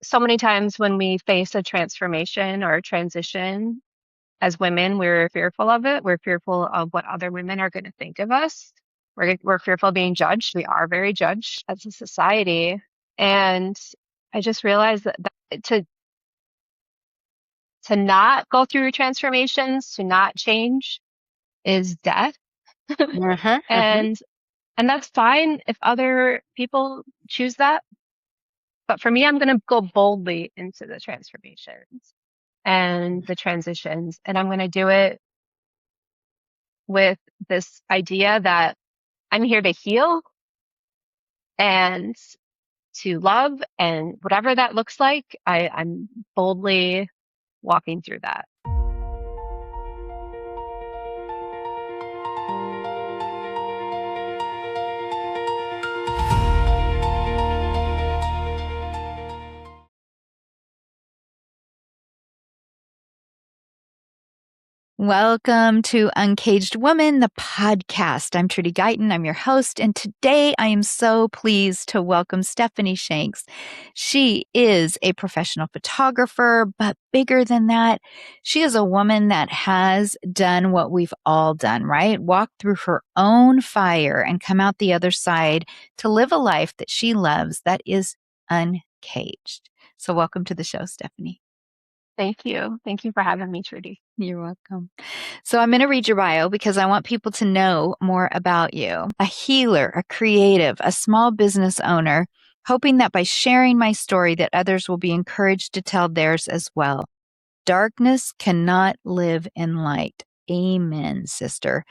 so many times when we face a transformation or a transition as women, we're fearful of it. We're fearful of what other women are going to think of us. We're fearful of being judged. We are very judged as a society. And I just realized that to not go through transformations, to not change is death. And and that's fine if other people choose that. But for me, I'm going to go boldly into the transformations and the transitions. And I'm going to do it with this idea that I'm here to heal and to love. And whatever that looks like, I'm boldly walking through that. Welcome to Uncaged Woman, the podcast. I'm Trudy Guyton. I'm your host. And today I am so pleased to welcome Stephanie Shanks. She is a professional photographer, but bigger than that, she is a woman that has done what we've all done, right? Walked through her own fire and come out the other side to live a life that she loves that is uncaged. So welcome to the show, Stephanie. Thank you. Thank you for having me, Trudy. You're welcome. So I'm going to read your bio because I want people to know more about you. A healer, a creative, a small business owner, hoping that by sharing my story that others will be encouraged to tell theirs as well. Darkness cannot live in light. Amen, sister.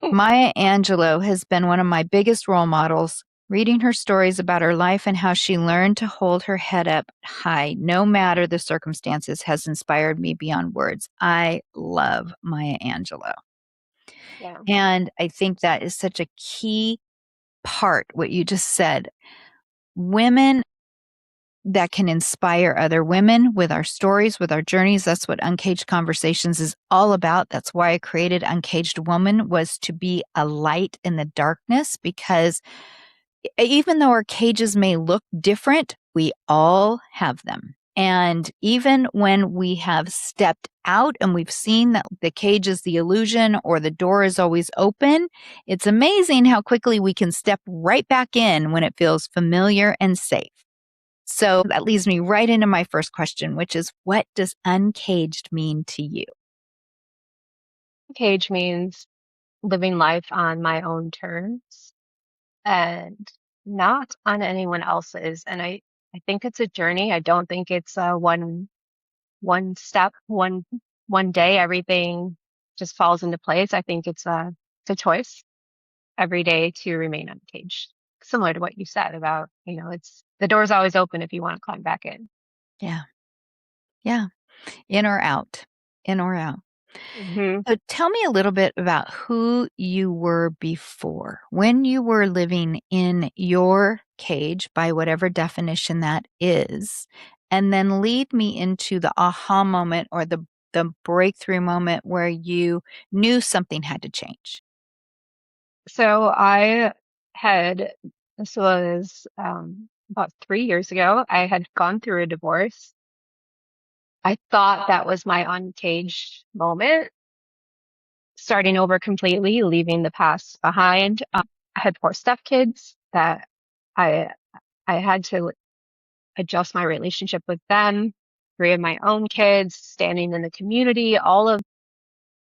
Maya Angelou has been one of my biggest role models. Reading her stories about her life and how she learned to hold her head up high, no matter the circumstances, has inspired me beyond words. I love Maya Angelou. Yeah. And I think that is such a key part, what you just said. Women that can inspire other women with our stories, with our journeys. That's what Uncaged Conversations is all about. That's why I created Uncaged Woman, was to be a light in the darkness, because even though our cages may look different, we all have them. And even when we have stepped out and we've seen that the cage is the illusion or the door is always open, it's amazing how quickly we can step right back in when it feels familiar and safe. So that leads me right into my first question, which is, what does uncaged mean to you? Cage means living life on my own terms and not on anyone else's. And I think it's a journey. I don't think it's one step, one day, everything just falls into place. I think it's a choice every day to remain uncaged. Similar to what you said about, it's the door's always open if you want to climb back in. Yeah. Yeah. In or out. In or out. Mm-hmm. So tell me a little bit about who you were before, when you were living in your cage, by whatever definition that is, and then lead me into the aha moment or the breakthrough moment where you knew something had to change. So this was about 3 years ago, I had gone through a divorce. I thought that was my uncaged moment, starting over completely, leaving the past behind. I had 4 stepkids that I I had to adjust my relationship with them, 3 of my own kids, standing in the community, all of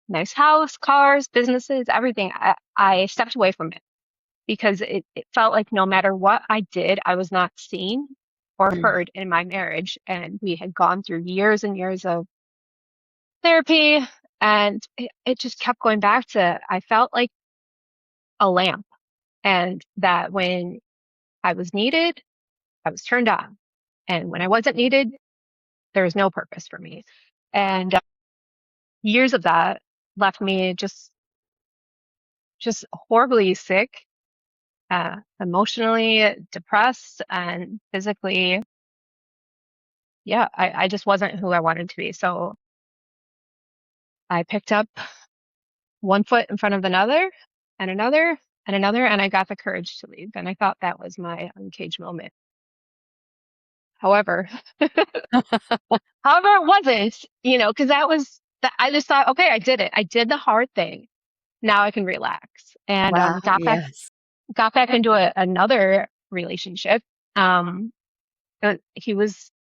nice house, cars, businesses, everything. I stepped away from it because it felt like no matter what I did, I was not seen or heard in my marriage. And we had gone through years and years of therapy, and it just kept going back to, I felt like a lamp, and that when I was needed, I was turned on. And when I wasn't needed, there was no purpose for me. And years of that left me just horribly sick, emotionally depressed, and physically. Yeah, I just wasn't who I wanted to be. So I picked up one foot in front of another and another and another, and I got the courage to leave. And I thought that was my uncaged moment. However, it wasn't, because I just thought, okay, I did it. I did the hard thing. Now I can relax. And Wow. Yes. got back into another relationship. Um, he was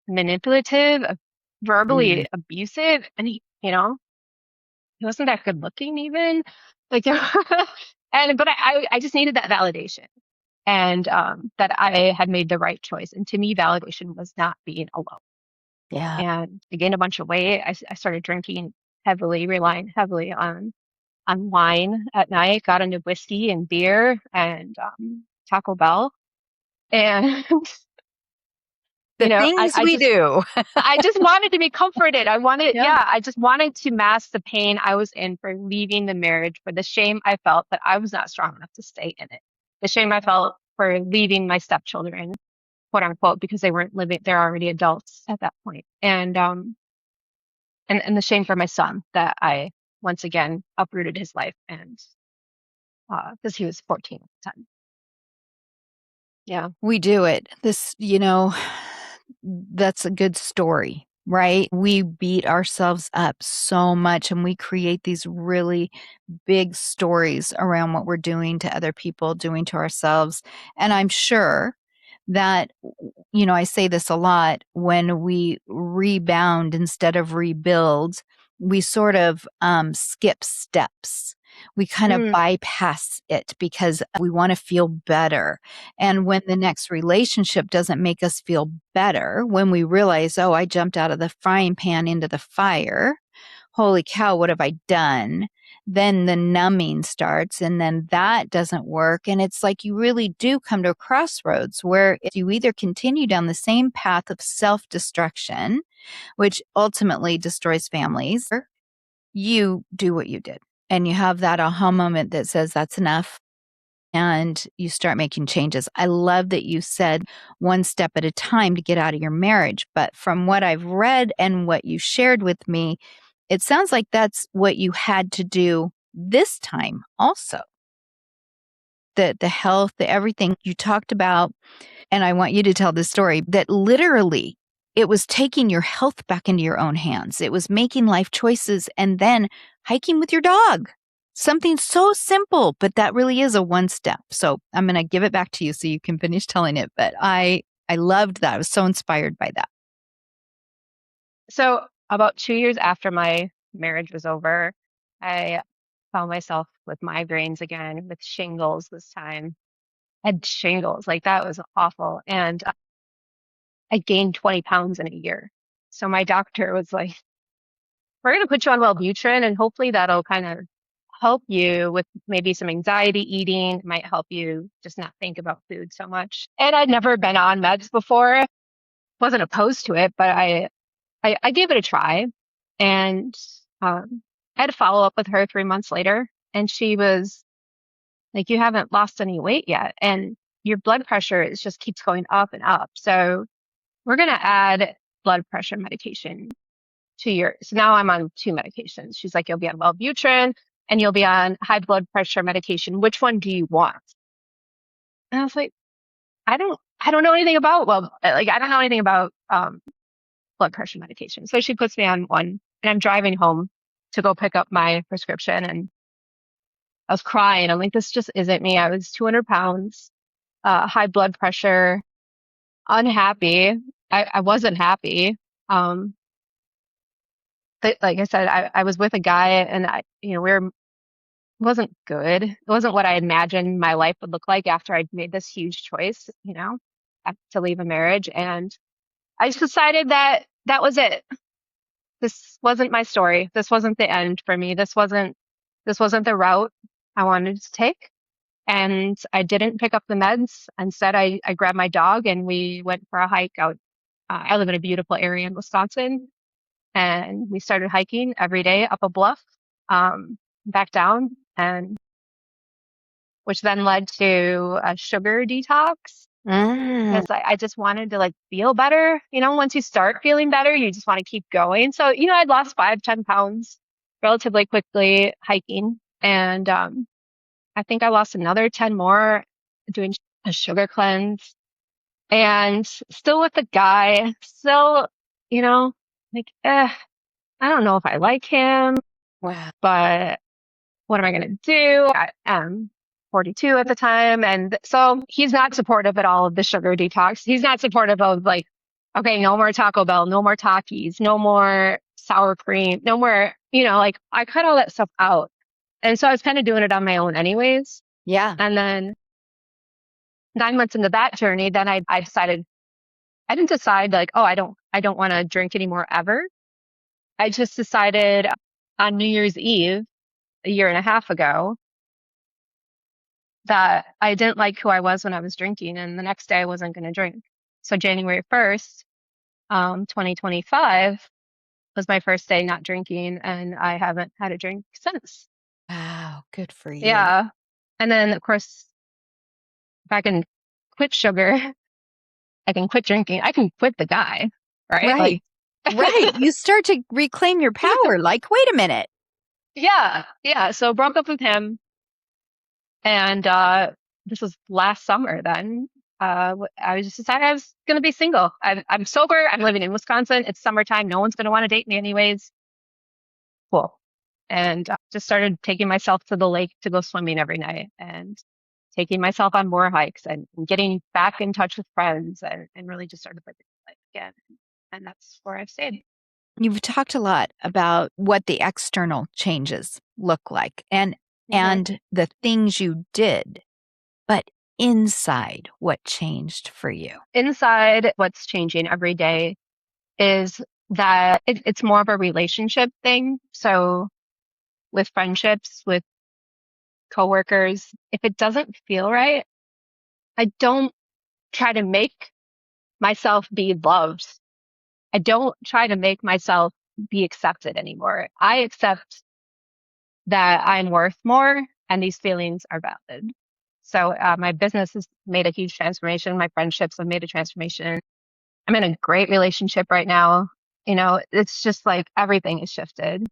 manipulative, Mm. verbally abusive, and he wasn't that good looking even. Like, but I just needed that validation, and that I had made the right choice. And to me, validation was not being alone. Yeah. And I gained a bunch of weight. I started drinking heavily, relying heavily on wine at night, got into whiskey and beer and Taco Bell. And, The things I we just, do. I just wanted to be comforted. Yeah. I just wanted to mask the pain I was in for leaving the marriage, for the shame I felt that I was not strong enough to stay in it. The shame I felt for leaving my stepchildren, quote unquote, because they weren't living, they're already adults at that point. And the shame for my son that I once again uprooted his life, and because he was 14 at the time. Yeah. We do it. That's a good story, right? We beat ourselves up so much and we create these really big stories around what we're doing to other people, doing to ourselves. And I'm sure that, I say this a lot, when we rebound instead of rebuild, we sort of skip steps. We kind of Mm. bypass it because we want to feel better. And when the next relationship doesn't make us feel better, when we realize, oh, I jumped out of the frying pan into the fire, holy cow, what have I done? Then the numbing starts, and then that doesn't work. And it's like you really do come to a crossroads where if you either continue down the same path of self destruction, which ultimately destroys families, or you do what you did and you have that aha moment that says, that's enough. And you start making changes. I love that you said one step at a time to get out of your marriage. But from what I've read and what you shared with me, it sounds like that's what you had to do this time also. The health, the everything you talked about. And I want you to tell this story that literally it was taking your health back into your own hands. It was making life choices and then hiking with your dog. Something so simple, but that really is a one step. So I'm going to give it back to you so you can finish telling it. But I loved that. I was so inspired by that. So about 2 years after my marriage was over, I found myself with migraines again, with shingles this time. I had shingles, like that was awful. And I gained 20 pounds in a year. So my doctor was like, we're going to put you on Wellbutrin, and hopefully that'll kind of help you with maybe some anxiety eating. It might help you just not think about food so much. And I'd never been on meds before, wasn't opposed to it, but I gave it a try. And I had to follow up with her 3 months later. And she was like, you haven't lost any weight yet. And your blood pressure is just keeps going up and up. So we're going to add blood pressure medication to your. So now I'm on two medications. She's like, you'll be on Wellbutrin and you'll be on high blood pressure medication. Which one do you want? And I was like, I don't know anything about, I don't know anything about blood pressure medication. So she puts me on one, and I'm driving home to go pick up my prescription, and I was crying. I'm like, this just isn't me. I was 200 pounds, high blood pressure, unhappy. I wasn't happy. Um, but like I said, I was with a guy, and it wasn't good. It wasn't what I imagined my life would look like after I'd made this huge choice, to leave a marriage. And I just decided that that was it. This wasn't my story. This wasn't the end for me. This wasn't the route I wanted to take. And I didn't pick up the meds. Instead, I grabbed my dog and we went for a hike out. I live in a beautiful area in Wisconsin, and we started hiking every day up a bluff, back down, and which then led to a sugar detox Mm. because I just wanted to like feel better. Once you start feeling better, you just want to keep going. So, I'd lost 5, 10 pounds relatively quickly hiking. And I think I lost another 10 more doing a sugar cleanse. and still with the guy, still, like, I don't know if I like him, Wow. but what am I going to do? I am 42 at the time. And so he's not supportive at all of the sugar detox. He's not supportive of like, okay, no more Taco Bell, no more Takis, no more sour cream, no more, like I cut all that stuff out. And so I was kind of doing it on my own anyways. Yeah. And then 9 months into that journey, then I decided, I didn't decide like, oh, I don't want to drink anymore ever. I just decided on New Year's Eve, a year and a half ago, that I didn't like who I was when I was drinking, and the next day I wasn't going to drink. So January 1st, 2025 was my first day not drinking, and I haven't had a drink since. Wow. Good for you. Yeah. And then, of course, if I can quit sugar, I can quit drinking, I can quit the guy, right? Right. Right. You start to reclaim your power. Like, wait a minute. Yeah. Yeah. So broke up with him. And this was last summer then. I just decided I was going to be single. I'm sober. I'm living in Wisconsin. It's summertime. No one's going to want to date me anyways. Cool. And just started taking myself to the lake to go swimming every night and taking myself on more hikes and getting back in touch with friends and really just started living life again. And that's where I've stayed. You've talked a lot about what the external changes look like and the things you did, but inside, what changed for you? Inside, what's changing every day is that it's more of a relationship thing. So with friendships, with coworkers, if it doesn't feel right, I don't try to make myself be loved. I don't try to make myself be accepted anymore. I accept that I'm worth more and these feelings are valid. So my business has made a huge transformation. My friendships have made a transformation. I'm in a great relationship right now. It's just like everything has shifted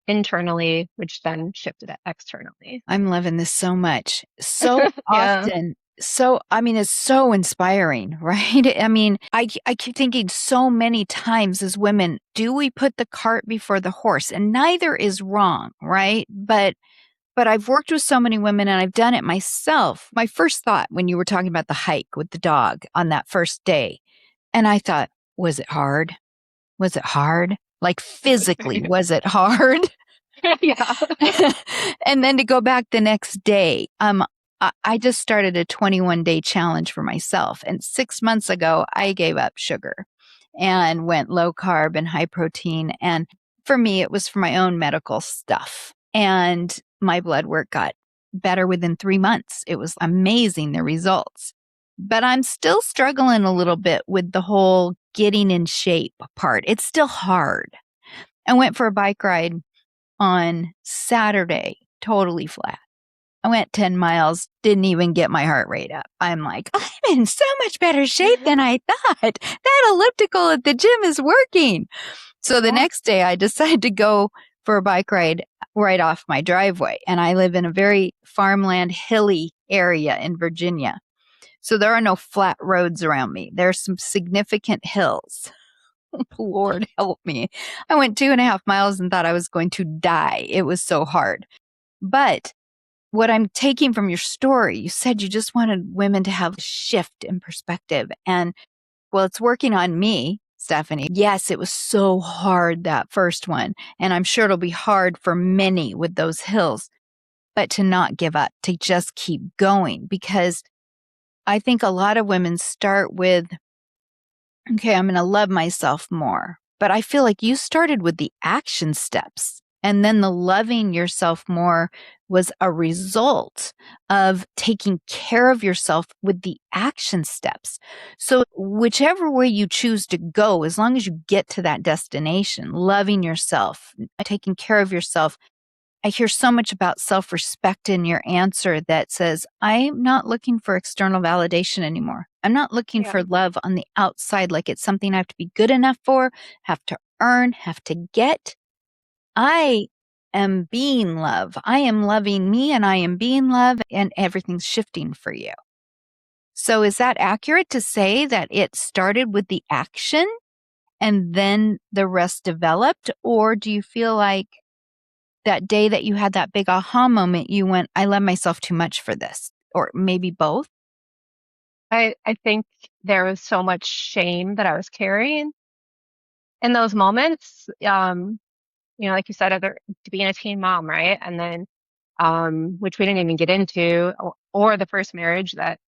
internally, which then shifted externally. I'm loving this so much. So Yeah. often. It's so inspiring, right? I keep thinking so many times as women, do we put the cart before the horse? And neither is wrong, right? But I've worked with so many women and I've done it myself. My first thought when you were talking about the hike with the dog on that first day, and I thought, was it hard? Was it hard? Like physically, was it hard? Yeah. And then to go back the next day, I just started a 21-day challenge for myself. And 6 months ago, I gave up sugar and went low carb and high protein. And for me, it was for my own medical stuff. And my blood work got better within 3 months. It was amazing, the results. But I'm still struggling a little bit with the whole getting in shape part. It's still hard. I went for a bike ride on Saturday, totally flat. I went 10 miles, didn't even get my heart rate up. I'm like, I'm in so much better shape than I thought. That elliptical at the gym is working. So the next day I decided to go for a bike ride right off my driveway. And I live in a very farmland, hilly area in Virginia. So there are no flat roads around me. There's some significant hills. Lord help me. I went 2.5 miles and thought I was going to die. It was so hard. But what I'm taking from your story, you said you just wanted women to have a shift in perspective. And well, it's working on me, Stephanie. Yes, it was so hard, that first one. And I'm sure it'll be hard for many with those hills, but to not give up, to just keep going. Because I think a lot of women start with, okay, I'm going to love myself more. But I feel like you started with the action steps. And then the loving yourself more was a result of taking care of yourself with the action steps. So whichever way you choose to go, as long as you get to that destination, loving yourself, taking care of yourself, I hear so much about self-respect in your answer that says, I'm not looking for external validation anymore. I'm not looking Yeah. for love on the outside like it's something I have to be good enough for, have to earn, have to get. I am being love. I am loving me and I am being love, and everything's shifting for you. So is that accurate to say that it started with the action and then the rest developed? Or do you feel like that day that you had that big aha moment, you went, I love myself too much for this? Or maybe both? I think there was so much shame that I was carrying in those moments. Like you said, to being a teen mom, right? And then, which we didn't even get into, or the first marriage that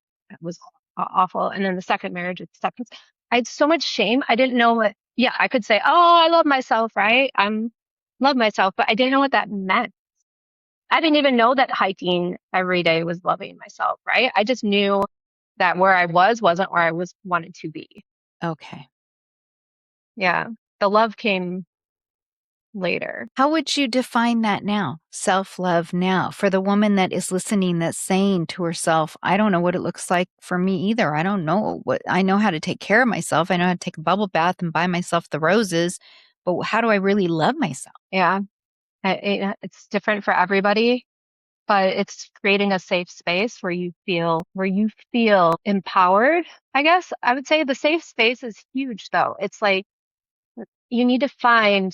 was awful. And then the second marriage, it's second. I had so much shame. I didn't know what, yeah, I could say, oh, I love myself, right? Love myself, but I didn't know what that meant. I didn't even know that hiking every day was loving myself, right? I just knew that where I wasn't where I was wanted to be. Okay. Yeah. The love came later. How would you define that now? Self-love now for the woman that is listening, that's saying to herself, I don't know what it looks like for me either. I don't know I know how to take care of myself. I know how to take a bubble bath and buy myself the roses, but how do I really love myself? Yeah. It's different for everybody, but it's creating a safe space where you feel empowered. I guess I would say the safe space is huge though. It's like you need to find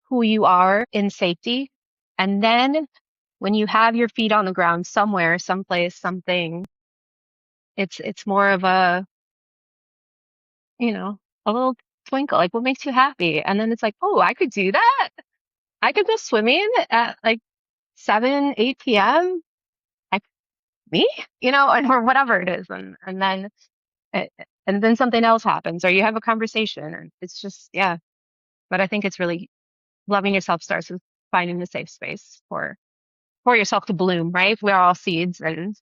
who you are in safety. And then when you have your feet on the ground somewhere, someplace, something, it's more of a little twinkle, like what makes you happy? And then it's like, oh, I could do that. I could go swimming at like 7, 8 p.m. I, me, or whatever it is. Uh, and then something else happens or you have a conversation or it's just, yeah. But I think it's really loving yourself starts with finding the safe space for yourself to bloom, right? We're all seeds and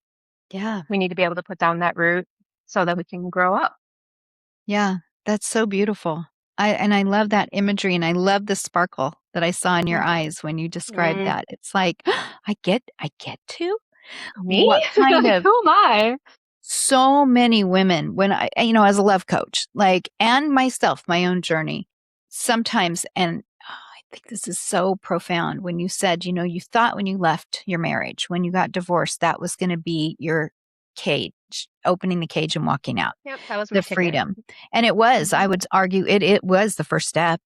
Yeah. we need to be able to put down that root so that we can grow up. Yeah. That's so beautiful. I love that imagery and I love the sparkle that I saw in your Mm. eyes when you described Mm, that. It's like, I get to? me? What kind Like, of who am I? so many women when as a love coach, like, and myself, my own journey, sometimes, and I think this is so profound when you said, you thought when you left your marriage, when you got divorced, that was going to be your cage, opening the cage and walking out, Yep, that was my the ticket. freedom. And it was, Hmm. I would argue it was the first step.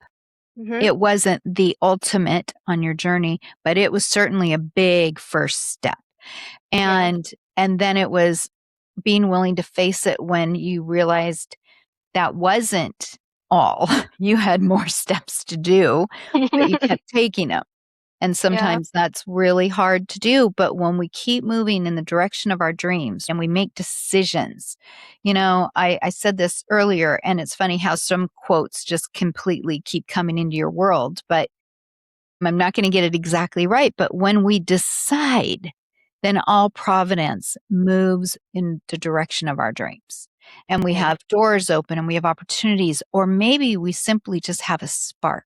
Hmm. It wasn't the ultimate on your journey, but it was certainly a big first step. Yeah. And then it was being willing to face it when you realized that wasn't all. You had more steps to do, but you kept taking them. And Yeah. sometimes that's really hard to do. But when we keep moving in the direction of our dreams and we make decisions, I said this earlier, and it's funny how some quotes just completely keep coming into your world, but I'm not going to get it exactly right. But when we decide, then all providence moves in the direction of our dreams. And we Yeah. have doors open and we have opportunities, or maybe we simply just have a spark,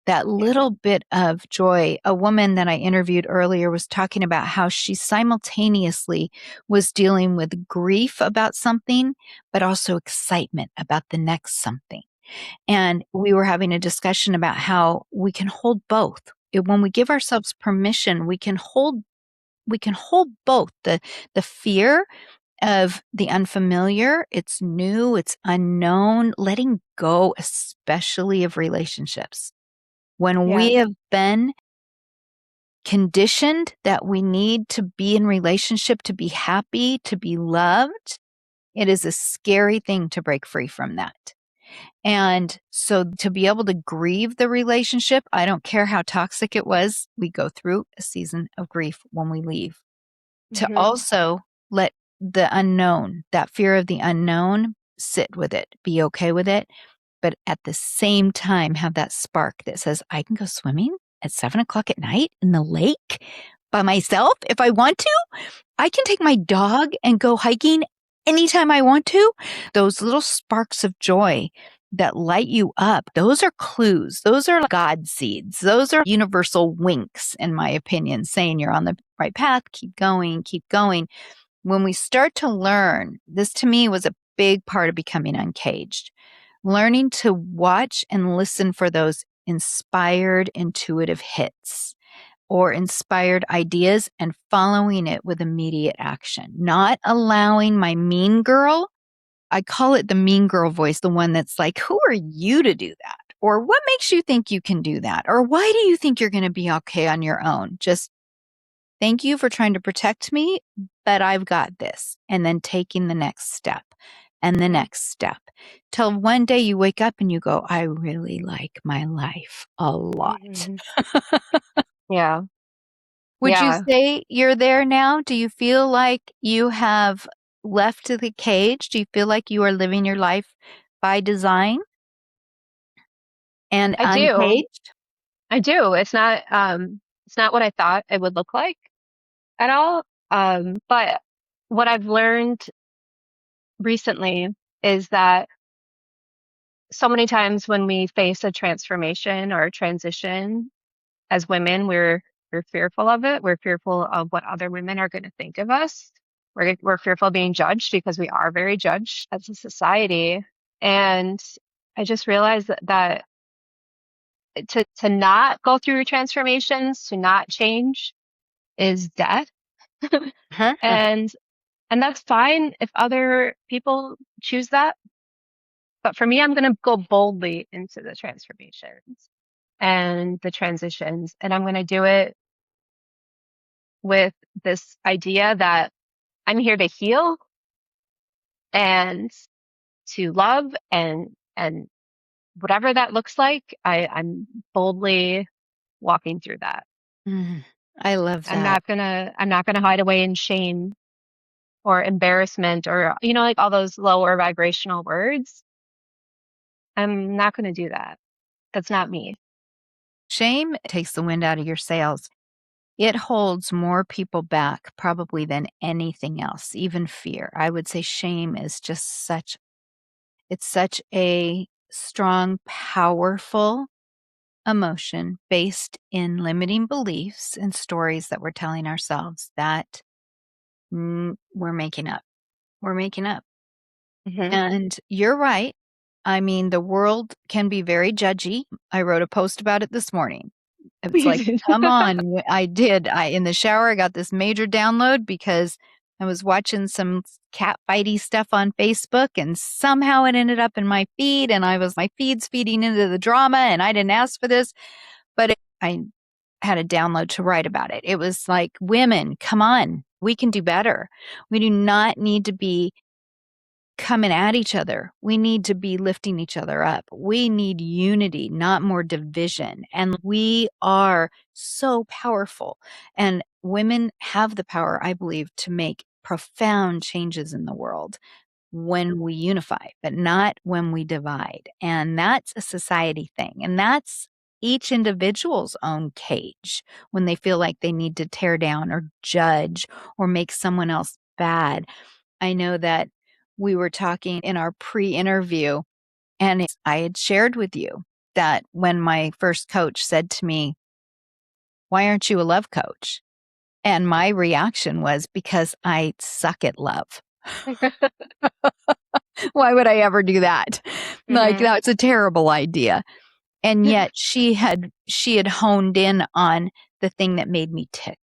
that Yeah. little bit of joy. A woman that I interviewed earlier was talking about how she simultaneously was dealing with grief about something, but also excitement about the next something. And we were having a discussion about how we can hold both. When we give ourselves permission, we can hold both the fear of the unfamiliar, it's new, it's unknown, letting go, especially of relationships. When Yeah. we have been conditioned that we need to be in relationship to be happy, to be loved, it is a scary thing to break free from that. And so to be able to grieve the relationship, I don't care how toxic it was, we go through a season of grief when we leave. To Hmm. also let the unknown, that fear of the unknown, sit with it, be okay with it, but at the same time have that spark that says, I can go swimming at 7 o'clock at night in the lake by myself if I want to. I can take my dog and go hiking anytime I want to. Those little sparks of joy that light you up, those are clues. Those are God seeds. Those are universal winks, in my opinion, saying you're on the right path. Keep going, keep going. When we start to learn, this to me was a big part of becoming uncaged, learning to watch and listen for those inspired, intuitive hits. or inspired ideas and following it with immediate action, not allowing my mean girl. I call it the mean girl voice, the one that's like, who are you to do that? Or what makes you think you can do that? Or why do you think you're going to be okay on your own? Just thank you for trying to protect me, but I've got this. And then taking the next step and the next step till one day you wake up and you go, I really like my life a lot. Mhm. Yeah. Would you Yeah, say you're there now? Do you feel like you have left the cage? Do you feel like you are living your life by design and I do. uncaged? I do. It's not what I thought it would look like at all. But what I've learned recently is that so many times when we face a transformation or a transition as women, we're fearful of it. We're fearful of what other women are going to think of us. We're fearful of being judged because we are very judged as a society. And I just realized that to not go through transformations, to not change is death. Huh? And and that's fine if other people choose that. But for me, I'm going to go boldly into the transformations and the transitions. And I'm going to do it with this idea that I'm here to heal and to love and whatever that looks like, I'm boldly walking through that. Mm, I love that. I'm not gonna hide away in shame or embarrassment or like all those lower vibrational words. I'm not gonna do that. That's not me. Shame takes the wind out of your sails. It holds more people back probably than anything else, even fear. I would say shame is just it's such a strong, powerful emotion based in limiting beliefs and stories that we're telling ourselves that we're making up. We're making up. Hmm. And you're right. I mean, the world can be very judgy. I wrote a post about it this morning. It's like, come on. I did. In the shower, I got this major download because I was watching some cat fighty stuff on Facebook and somehow it ended up in my feed and my feed's feeding into the drama and I didn't ask for this, but I had a download to write about it. It was like, women, come on. We can do better. We do not need to be coming at each other. We need to be lifting each other up. We need unity, not more division. And we are so powerful. And women have the power, I believe, to make profound changes in the world when we unify, but not when we divide. And that's a society thing. And that's each individual's own cage when they feel like they need to tear down or judge or make someone else bad. I know that we were talking in our pre-interview and I had shared with you that when my first coach said to me, "Why aren't you a love coach?" And my reaction was because I suck at love. Why would I ever do that? Like Hmm. that's a terrible idea. And yet she had honed in on the thing that made me tick.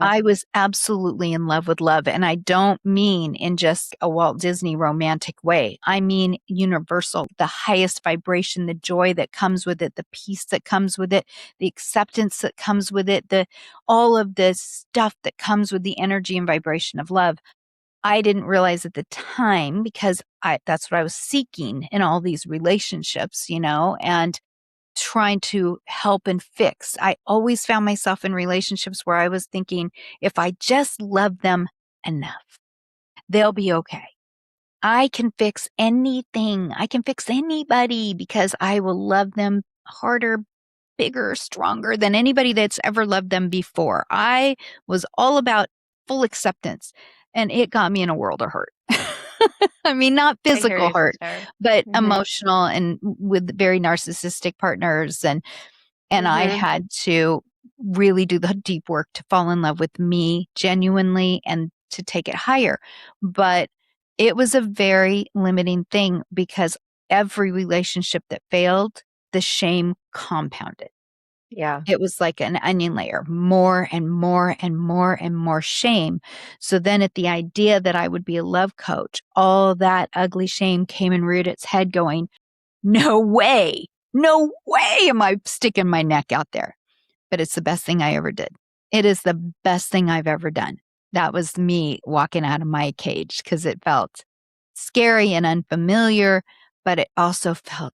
I was absolutely in love with love. And I don't mean in just a Walt Disney romantic way. I mean universal, the highest vibration, the joy that comes with it, the peace that comes with it, the acceptance that comes with it, all of the stuff that comes with the energy and vibration of love. I didn't realize at the time because that's what I was seeking in all these relationships, and trying to help and fix. I always found myself in relationships where I was thinking, if I just love them enough, they'll be okay. I can fix anything. I can fix anybody because I will love them harder, bigger, stronger than anybody that's ever loved them before. I was all about full acceptance and it got me in a world of hurt. I mean, not I hear physical you, hurt, sister. but Hmm. emotional and with very narcissistic partners. And I Hmm. had to really do the deep work to fall in love with me genuinely and to take it higher. But it was a very limiting thing because every relationship that failed, the shame compounded. Yeah. It was like an onion layer, more and more and more and more shame. So then at the idea that I would be a love coach, all that ugly shame came and reared its head going, no way, no way am I sticking my neck out there. But it's the best thing I ever did. It is the best thing I've ever done. That was me walking out of my cage because it felt scary and unfamiliar, but it also felt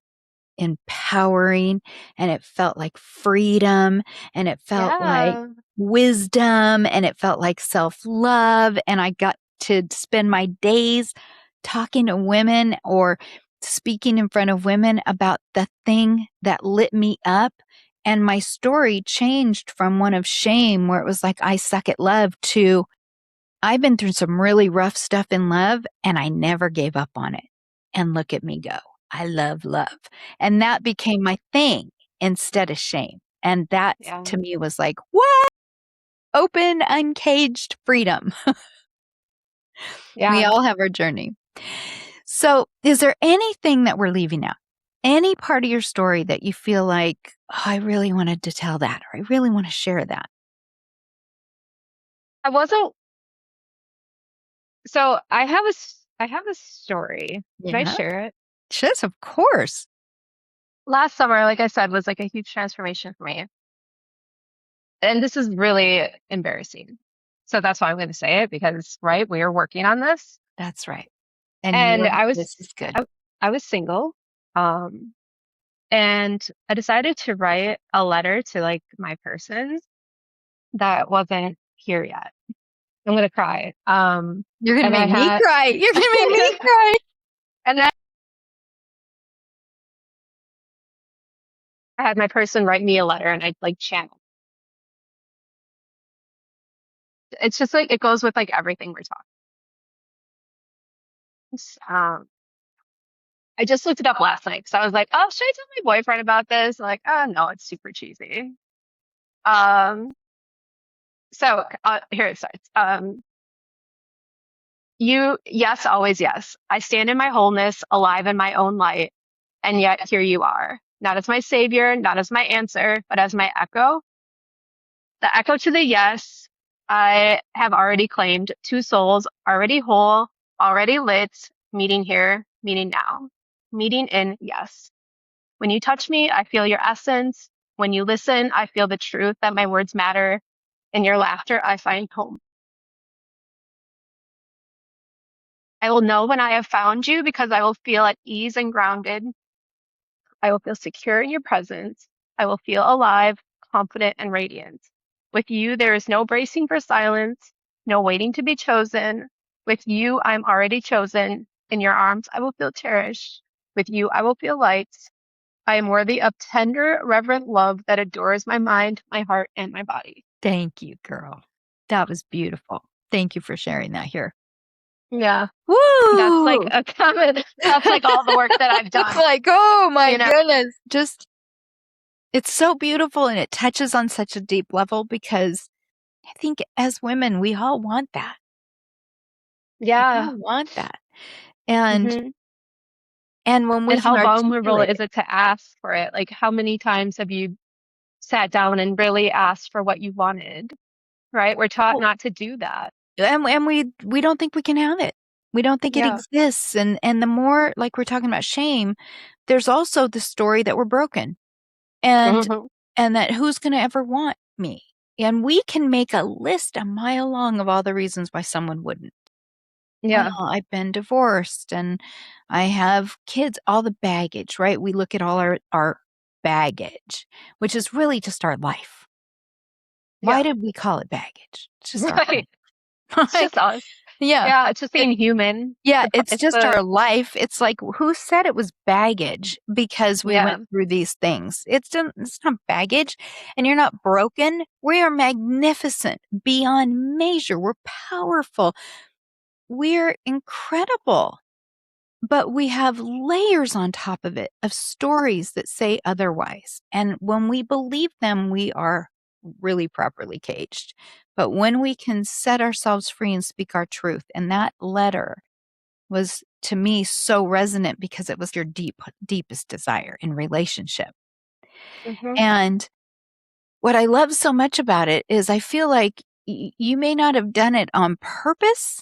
empowering, and it felt like freedom, and it felt like Yeah. wisdom, and it felt like self-love. And I got to spend my days talking to women or speaking in front of women about the thing that lit me up. And my story changed from one of shame, where it was like, I suck at love, to I've been through some really rough stuff in love and I never gave up on it. And look at me go. I love love. And that became my thing instead of shame. And that Yeah. to me was like, what? Open, uncaged freedom. We Yeah. all have our journey. So, is there anything that we're leaving out? Any part of your story that you feel like, oh, I really wanted to tell that, or I really want to share that? I wasn't, so I have a story. Can I Yeah. share it? Yes, of course. Last summer, like I said, was like a huge transformation for me. And this is really embarrassing. So that's why I'm going to say it because, right, we are working on this. That's right. And And this is good. I was single. Um, and I decided to write a letter to like my person that wasn't here yet. I'm going to cry. You're gonna And I make me had, cry. You're gonna make me cry. and then I had my person write me a letter and I'd like channel. It's just like, it goes with like everything we're talking. I just looked it up last night because I was like, oh, should I tell my boyfriend about this? Like, oh no, it's super cheesy. Um, here it starts. Yes, always yes. I stand in my wholeness, alive in my own light, and yet here you are, not as my savior, not as my answer, but as my echo. The echo to the yes I have already claimed, two souls, already whole, already lit, meeting here, meeting now, meeting in yes. When you touch me, I feel your essence. When you listen, I feel the truth that my words matter. In your laughter, I find home. I will know when I have found you because I will feel at ease and grounded. I will feel secure in your presence. I will feel alive, confident, and radiant. With you, there is no bracing for silence, no waiting to be chosen. With you, I'm already chosen. In your arms, I will feel cherished. With you, I will feel light. I am worthy of tender, reverent love that adores my mind, my heart, and my body. Thank you, girl. That was beautiful. Thank you for sharing that here. Yeah, that's like Woo! a comment. That's like all the work that I've done. Like, oh my You know? goodness. Just, it's so beautiful and it touches on such a deep level because I think as women, we all want that. We Yeah. all want that. And hmm when we And can how vulnerable articulate is it. it to ask for it? Like, how many times have you sat down and really asked for what you wanted? Right? We're taught Well, not to do that. and we don't think we can have it. We don't think it Yeah. exists. And the more, like we're talking about shame, there's also the story that we're broken. And hmm that who's going to ever want me? And we can make a list a mile long of all the reasons why someone wouldn't. Well, Yeah. I've been divorced and I have kids, all the baggage, right? We look at all our baggage, which is really just our life. Why Yeah. did we call it baggage? It's just our Right. life. It's just Like, us. yeah. Yeah. It's just being human. Yeah, it's It's just the, our life. It's like, who said it was baggage because we yeah. went through these things? It's not baggage, and you're not broken. We are magnificent beyond measure. We're powerful. We're incredible. But we have layers on top of it of stories that say otherwise. And when we believe them, we are really properly caged. But when we can set ourselves free and speak our truth, and that letter was to me so resonant because it was your deepest desire in relationship. hmm And what I love so much about it is I feel like you may not have done it on purpose,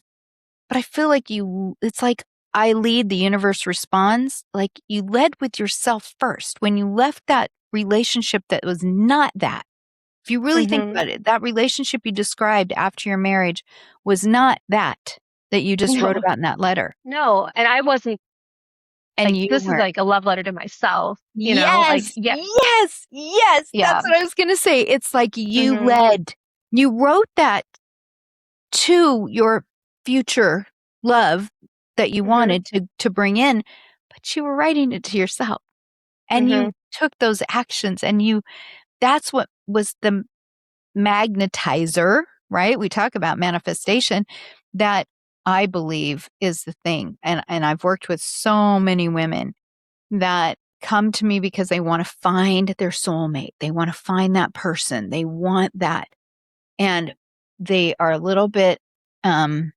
but I feel like it's like I lead, the universe responds. Like you led with yourself first. When you left that relationship that was not that, if you really think Mm-hmm. about it, that relationship you described after your marriage was not that you just wrote No, about in that letter. no. And I wasn't And like, you this is weren't. like a love letter to myself, like, Yes, yeah, yes, yes. yeah. That's what I was going to say. It's like you Mm-hmm. led, you wrote that to your future love that you Mm-hmm. wanted to bring in, but you were writing it to yourself and Mm-hmm. you took those actions and that's what was the magnetizer, right? We talk about manifestation that I believe is the thing. And I've worked with so many women that come to me because they want to find their soulmate. They want to find that person. They want that. And they are a little bit um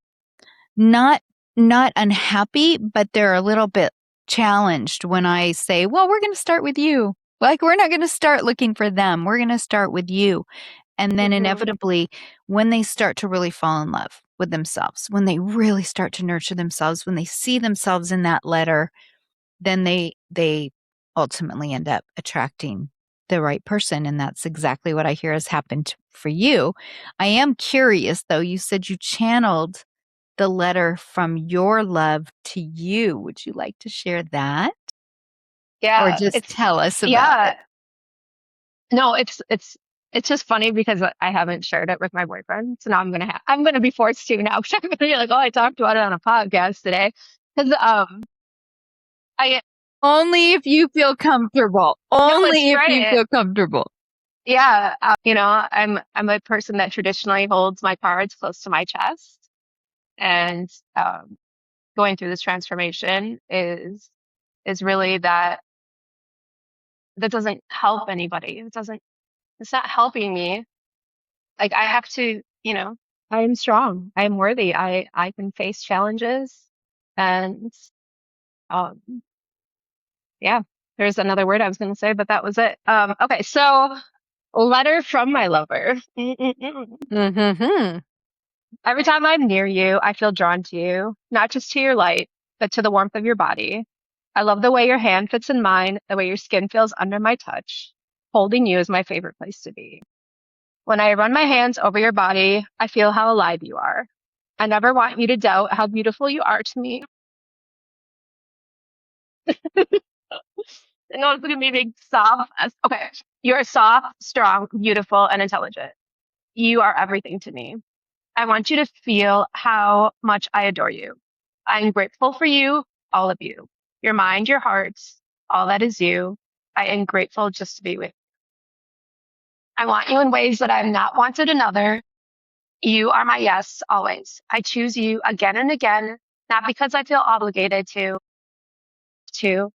not not unhappy, but they're a little bit challenged when I say, "Well, we're going to start with you." Like we're not going to start looking for them. We're going to start with you. And then Mm-hmm. inevitably, when they start to really fall in love with themselves, when they really start to nurture themselves, when they see themselves in that letter, then they ultimately end up attracting the right person. And that's exactly what I hear has happened for you. I am curious though, you said you channeled the letter from your love to you. Would you like to share that or Yeah. just tell us about it? Yeah. No, it's just funny because I haven't shared it with my boyfriend. So now I'm going to be forced to now. 'Cause I'm going to be like, oh, I talked about it on a podcast today. Cause, I, Only if you feel comfortable. no, it's Only if you great. feel comfortable. Yeah. I'm a person that traditionally holds my cards close to my chest. And, going through this transformation is really that doesn't help anybody. It's not helping me. Like I have to, I am strong. I am worthy. I can face challenges. And um yeah, there's another word I was going to say, but that was it. Okay, so letter from my lover. Mm-hmm. Every time I'm near you, I feel drawn to you, not just to your light, but to the warmth of your body. I love the way your hand fits in mine, the way your skin feels under my touch. Holding you is my favorite place to be. When I run my hands over your body, I feel how alive you are. I never want you to doubt how beautiful you are to me. I know it's going to be big, soft. Okay. You're soft, strong, beautiful, and intelligent. You are everything to me. I want you to feel how much I adore you. I'm grateful for you, all of you. Your mind, your heart, all that is you. I am grateful just to be with you. I want you in ways that I've not wanted another. You are my yes, always. I choose you again and again, not because I feel obligated to,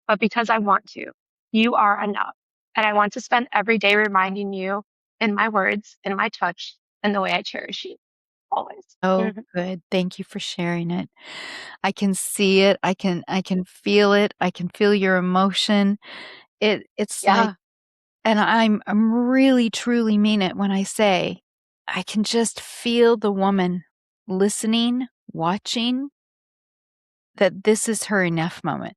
but because I want to. You are enough. And I want to spend every day reminding you in my words, in my touch, and the way I cherish you always. Oh, Mhm. good. Thank you for sharing it. I can see it. I can feel it. I can feel your emotion. It's like, Yeah. and I'm really truly mean it when I say I can just feel the woman listening, watching, that this is her enough moment.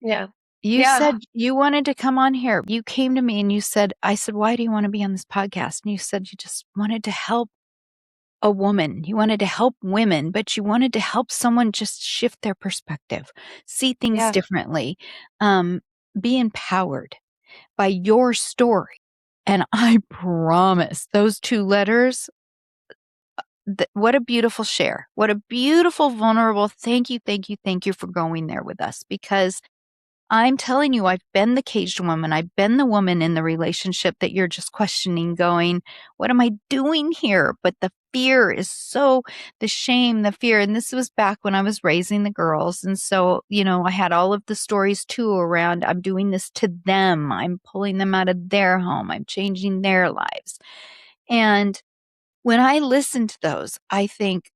Yeah. You Yeah. said you wanted to come on here. You came to me and you said, I said, why do you want to be on this podcast? And you said you just wanted to help a woman. You wanted to help women, but you wanted to help someone just shift their perspective, see things Yeah. differently, um, be empowered by your story. And I promise those two letters, what a beautiful share. What a beautiful, vulnerable thank you, thank you, thank you for going there with us because I'm telling you, I've been the caged woman. I've been the woman in the relationship that you're just questioning, going, what am I doing here? But the fear is so, the shame, the fear. And this was back when I was raising the girls. And so, I had all of the stories too around I'm doing this to them. I'm pulling them out of their home. I'm changing their lives. And when I listen to those, I think,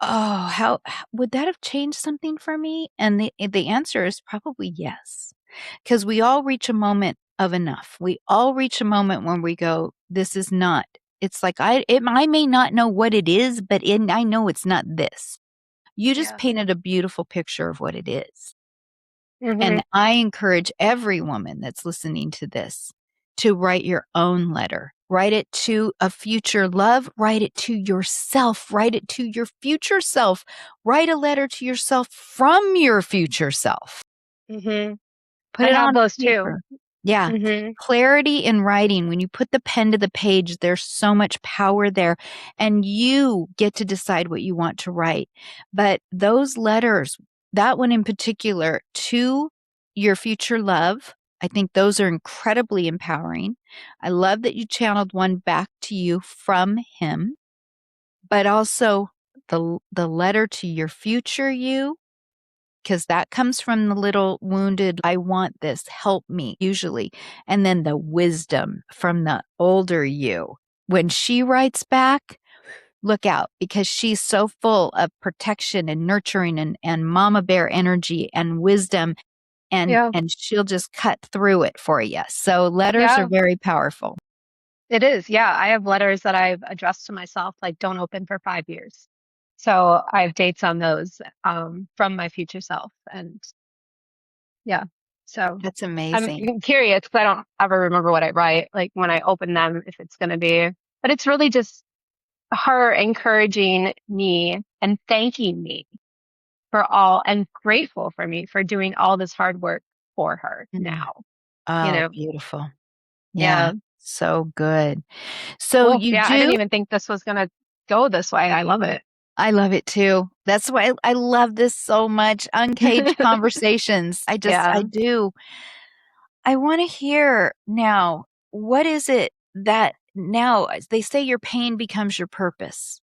oh, how would that have changed something for me? And the answer is probably yes. Because we all reach a moment of enough. We all reach a moment when we go, this is not. It's like I may not know what it is, but I know it's not this. You just Yeah. painted a beautiful picture of what it is. Hmm. And I encourage every woman that's listening to this to write your own letter. Write it to a future love. Write it to yourself. Write it to your future self. Write a letter to yourself from your future self. Hmm. Put I it have on those too. paper. Yeah. Hmm. Clarity in writing. When you put the pen to the page, there's so much power there. And you get to decide what you want to write. But those letters, that one in particular, to your future love, I think those are incredibly empowering. I love that you channeled one back to you from him, but also the letter to your future you, because that comes from the little wounded, I want this, help me, usually. And then the wisdom from the older you. When she writes back, look out, because she's so full of protection and nurturing and mama bear energy and wisdom, Yeah. and she'll just cut through it for you. So letters are Yeah. very powerful. It is. Yeah. I have letters that I've addressed to myself, like don't open for 5 years. So I have dates on those from my future self. And yeah. So That's I'm amazing. curious because I don't ever remember what I write, like when I open them, if it's going to be, but it's really just her encouraging me and thanking me for all and grateful for me for doing all this hard work for her Mm. now, you Oh, know? beautiful. Yeah, Yeah. so good. So Cool. you Yeah. I didn't do even think this was going to go this way. I love it. I love it too. That's why I love this so much. Uncaged conversations. I Yeah. do. I want to hear now, what is it that now they say your pain becomes your purpose?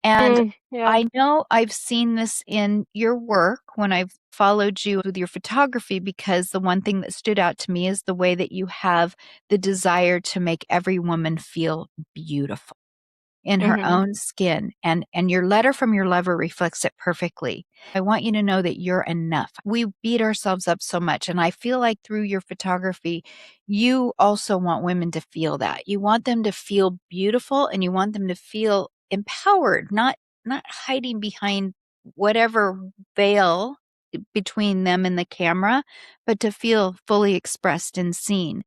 And Yeah. I know I've seen this in your work when I've followed you with your photography, because the one thing that stood out to me is the way that you have the desire to make every woman feel beautiful in her Hmm. own skin, and your letter from your lover reflects it perfectly. I want you to know that you're enough. We beat ourselves up so much, and I feel like through your photography you also want women to feel that. You want them to feel beautiful, and you want them to feel empowered, not hiding behind whatever veil between them and the camera, but to feel fully expressed and seen.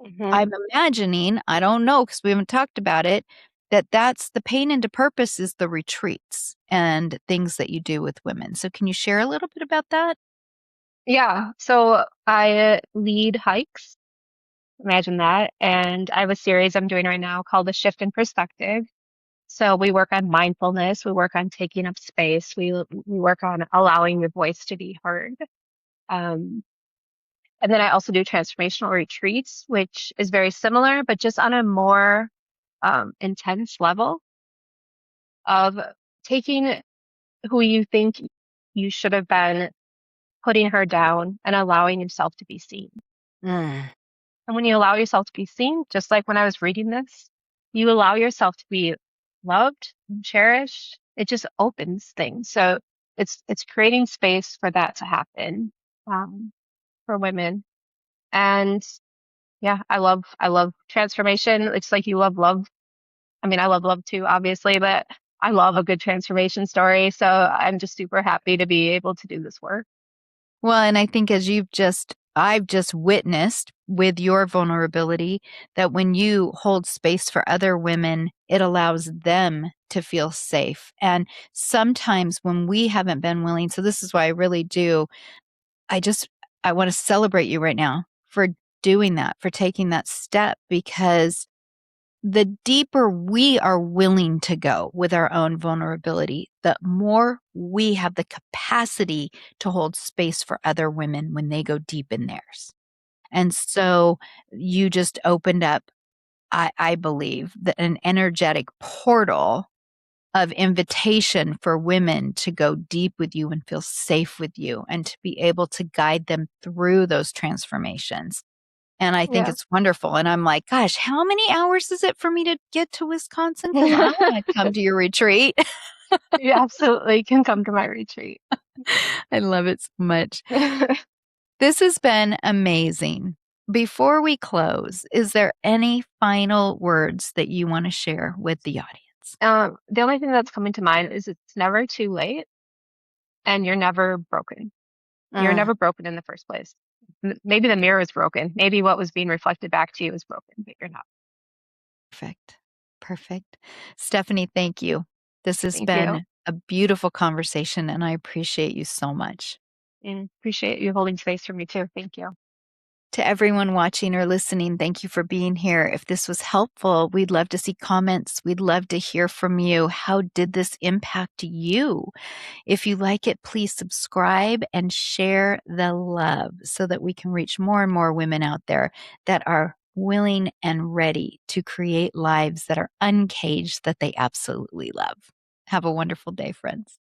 Hmm. I'm imagining, I don't know because we haven't talked about it, that that's the pain into purpose is the retreats and things that you do with women. So can you share a little bit about that? Yeah. So I lead hikes. Imagine that. And I have a series I'm doing right now called The Shift in Perspective. So we work on mindfulness, we work on taking up space, we work on allowing your voice to be heard. Um, and then I also do transformational retreats, which is very similar, but just on a more intense level of taking who you think you should have been, putting her down and allowing yourself to be seen. Mm, And when you allow yourself to be seen, just like when I was reading this, you allow yourself to be loved and cherished. It just opens things. So it's creating space for that to happen for women. And yeah, I love transformation. It's like you love love. I mean, I love love too, obviously, but I love a good transformation story. So I'm just super happy to be able to do this work. well, and I think as I've just witnessed with your vulnerability that when you hold space for other women, it allows them to feel safe. And sometimes when we haven't been willing, so this is why I really do, I just, I want to celebrate you right now for doing that, for taking that step, because the deeper we are willing to go with our own vulnerability, the more we have the capacity to hold space for other women when they go deep in theirs. And so you just opened up, I believe, an energetic portal of invitation for women to go deep with you and feel safe with you and to be able to guide them through those transformations. And I think Yeah. it's wonderful. And I'm like, gosh, how many hours is it for me to get to Wisconsin? Because I want to come to your retreat. You absolutely can come to my retreat. I love it so much. This has been amazing. Before we close, is there any final words that you want to share with the audience? The only thing that's coming to mind is it's never too late and you're never broken. You're never broken in the first place. Maybe the mirror is broken. Maybe what was being reflected back to you is broken, but you're not. Perfect. Perfect. Stephanie, thank you. This has Thank you. been a beautiful conversation, and I appreciate you so much. And appreciate you holding space for me too. Thank you. To everyone watching or listening, thank you for being here. If this was helpful, we'd love to see comments. We'd love to hear from you. How did this impact you? If you like it, please subscribe and share the love so that we can reach more and more women out there that are willing and ready to create lives that are uncaged, that they absolutely love. Have a wonderful day, friends.